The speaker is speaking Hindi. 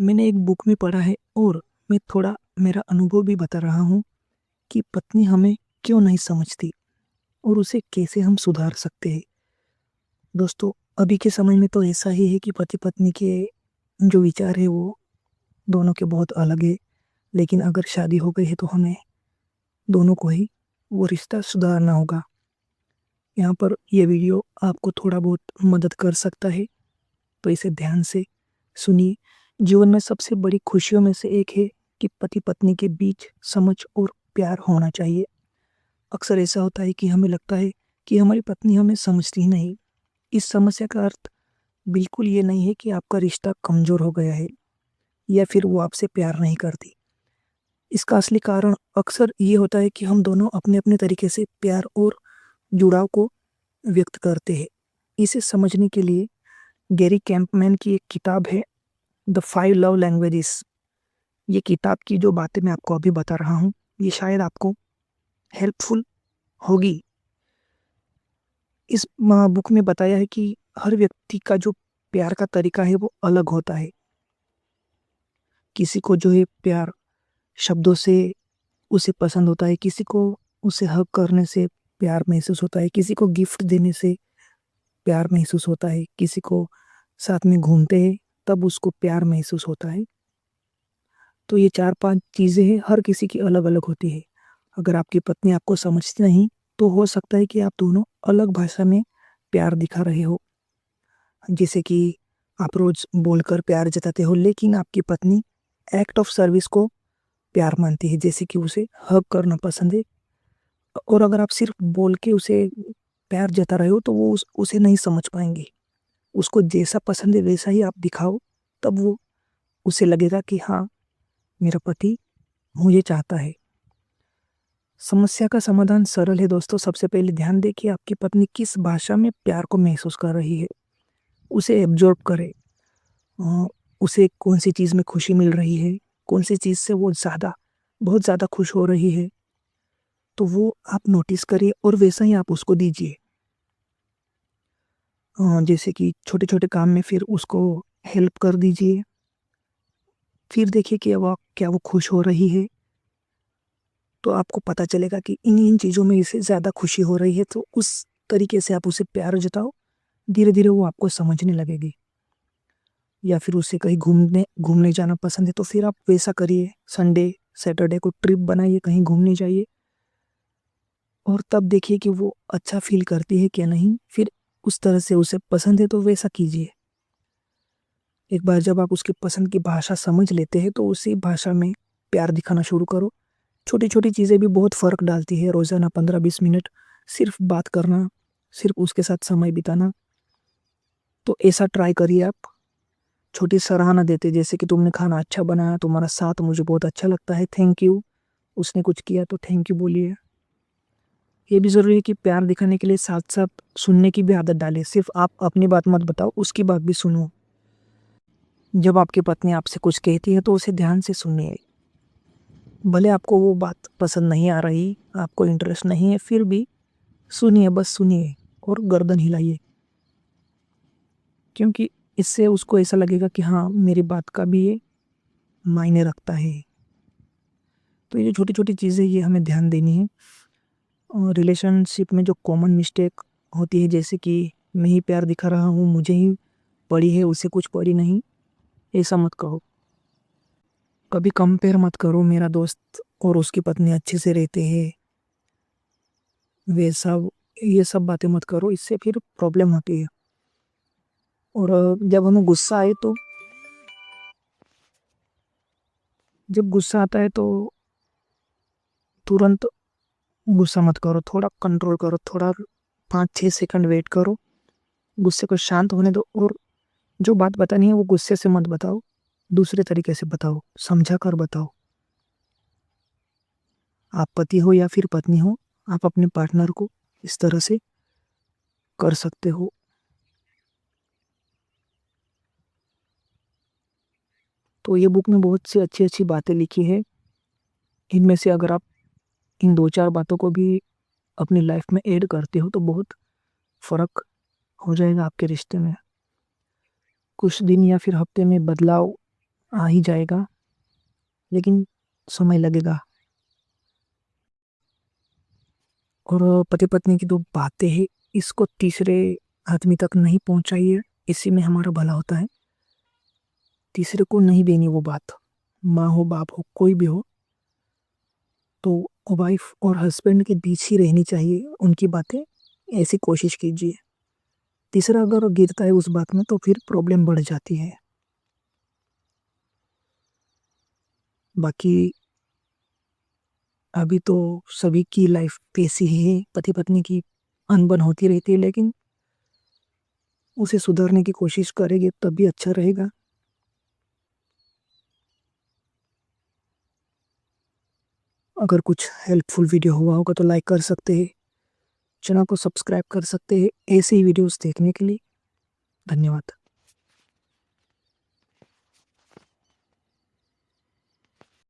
मैंने एक बुक में पढ़ा है और मैं थोड़ा मेरा अनुभव भी बता रहा हूँ कि पत्नी हमें क्यों नहीं समझती और उसे कैसे हम सुधार सकते हैं। दोस्तों, अभी के समय में तो ऐसा ही है कि पति पत्नी के जो विचार है वो दोनों के बहुत अलग है। लेकिन अगर शादी हो गई है तो हमें दोनों को ही वो रिश्ता सुधारना होगा। यहाँ पर ये वीडियो आपको थोड़ा बहुत मदद कर सकता है, तो इसे ध्यान से सुनिए। जीवन में सबसे बड़ी खुशियों में से एक है कि पति पत्नी के बीच समझ और प्यार होना चाहिए। अक्सर ऐसा होता है कि हमें लगता है कि हमारी पत्नी हमें समझती ही नहीं। इस समस्या का अर्थ बिल्कुल ये नहीं है कि आपका रिश्ता कमज़ोर हो गया है या फिर वो आपसे प्यार नहीं करती। इसका असली कारण अक्सर ये होता है कि हम दोनों अपने अपने तरीके से प्यार और जुड़ाव को व्यक्त करते हैं। इसे समझने के लिए गैरी कैंपमैन की एक किताब है, द 5 लव लैंग्वेजेस। ये किताब की जो बातें मैं आपको अभी बता रहा हूँ, ये शायद आपको हेल्पफुल होगी। इस बुक में बताया है कि हर व्यक्ति का जो प्यार का तरीका है वो अलग होता है। किसी को जो है प्यार शब्दों से उसे पसंद होता है, किसी को उसे हग करने से प्यार महसूस होता है, किसी को गिफ्ट देने से प्यार महसूस होता है, किसी को साथ में घूमते हैं तब उसको प्यार महसूस होता है। तो ये 4-5 चीज़ें हैं, हर किसी की अलग-अलग होती है। अगर आपकी पत्नी आपको समझती नहीं, तो हो सकता है कि आप दोनों अलग भाषा में प्यार दिखा रहे हो। जैसे कि आप रोज़ बोलकर प्यार जताते हो, लेकिन आपकी पत्नी एक्ट ऑफ सर्विस को प्यार मानती है, जैसे कि उसे हग करना पसंद है। और अगर आप सिर्फ बोल के उसे प्यार जता रहे हो, तो वो उसे नहीं समझ पाएँगी। उसको जैसा पसंद है वैसा ही आप दिखाओ, तब वो उसे लगेगा कि हाँ, मेरा पति मुझे चाहता है। समस्या का समाधान सरल है दोस्तों। सबसे पहले ध्यान दें कि आपकी पत्नी किस भाषा में प्यार को महसूस कर रही है। उसे एब्ज़ॉर्ब करें। अ, उसे कौन-सी चीज़ में खुशी मिल रही है, कौन-सी चीज़ से वो बहुत ज़्यादा खुश हो रही है, तो वो आप नोटिस करिए और वैसा ही आप उसको दीजिए। जैसे कि छोटे-छोटे काम में फिर उसको हेल्प कर दीजिए। फिर देखिए कि क्या वो खुश हो रही है, तो आपको पता चलेगा कि इन-इन चीज़ों में इसे ज़्यादा खुशी हो रही है, तो उस तरीके से आप उसे प्यार जताओ। धीरे-धीरे वो आपको समझने लगेगी। या फिर उसे कहीं घूमने घूमने जाना पसंद है, तो फिर आप वैसा करिए। संडे, सैटरडे को ट्रिप बनाइए, कहीं घूमने जाइए और तब देखिए कि वो अच्छा फ़ील करती है क्या नहीं, फिर उस तरह से उसे पसंद है तो वैसा कीजिए। एक बार जब आप उसकी पसंद की भाषा समझ लेते हैं, तो उसी भाषा में प्यार दिखाना शुरू करो। छोटी-छोटी चीज़ें भी बहुत फ़र्क डालती है। रोज़ाना 15-20 मिनट सिर्फ़ बात करना, सिर्फ़ उसके साथ समय बिताना, तो ऐसा ट्राई करिए आप। छोटी सराहना देते, जैसे कि तुमने खाना अच्छा बनाया, तुम्हारा साथ मुझे बहुत अच्छा लगता है, थैंक यू। उसने कुछ किया तो थैंक यू बोलिए। ये भी ज़रूरी है कि प्यार दिखाने के लिए साथ-साथ सुनने की भी आदत डालें। सिर्फ़ आप अपनी बात मत बताओ, उसकी बात भी सुनो। जब आपकी पत्नी आपसे कुछ कहती है तो उसे ध्यान से सुनिए। भले आपको वो बात पसंद नहीं आ रही, आपको इंटरेस्ट नहीं है, फिर भी सुनिए, बस सुनिए और गर्दन हिलाइए। क्योंकि इससे उसको ऐसा लगेगा कि हाँ, मेरी बात का भी ये मायने रखता है। तो ये छोटी-छोटी चीज़ें ये हमें ध्यान देनी है। और रिलेशनशिप में जो कॉमन मिस्टेक होती है, जैसे कि मैं ही प्यार दिखा रहा हूँ, मुझे ही पड़ी है, उसे कुछ पड़ी नहीं, ऐसा मत कहो। कभी कंपेयर मत करो, मेरा दोस्त और उसकी पत्नी अच्छे से रहते हैं, ये सब बातें मत करो, इससे फिर प्रॉब्लम होती है। और जब हमें गुस्सा आए तो जब गुस्सा आता है तो तुरंत गुस्सा मत करो, थोड़ा कंट्रोल करो, थोड़ा 5-6 सेकंड वेट करो, गुस्से को शांत होने दो और जो बात बतानी है वो गुस्से से मत बताओ, दूसरे तरीके से बताओ, समझा कर बताओ। आप पति हो या फिर पत्नी हो, आप अपने पार्टनर को इस तरह से कर सकते हो। तो ये बुक में बहुत सी अच्छी-अच्छी बातें लिखी है। इनमें से अगर आप इन 2-4 बातों को भी अपनी लाइफ में ऐड करते हो तो बहुत फ़र्क हो जाएगा आपके रिश्ते में। कुछ दिन या फिर हफ्ते में बदलाव आ ही जाएगा, लेकिन समय लगेगा। और पति पत्नी की जो बातें हैं, इसको तीसरे आदमी तक नहीं पहुंचाइए, इसी में हमारा भला होता है। तीसरे को नहीं देनी वो बात, माँ हो बाप हो कोई भी हो, तो वाइफ और हस्बैंड के बीच ही रहनी चाहिए उनकी बातें, ऐसी कोशिश कीजिए। तीसरा अगर गिरता है उस बात में तो फिर प्रॉब्लम बढ़ जाती है। बाकी अभी तो सभी की लाइफ ऐसी ही है, पति पत्नी की अनबन होती रहती है, लेकिन उसे सुधारने की कोशिश करेंगे तभी अच्छा रहेगा। अगर कुछ हेल्पफुल वीडियो हुआ होगा तो लाइक कर सकते हैं, चैनल को सब्सक्राइब कर सकते हैं ऐसे ही वीडियोस देखने के लिए। धन्यवाद।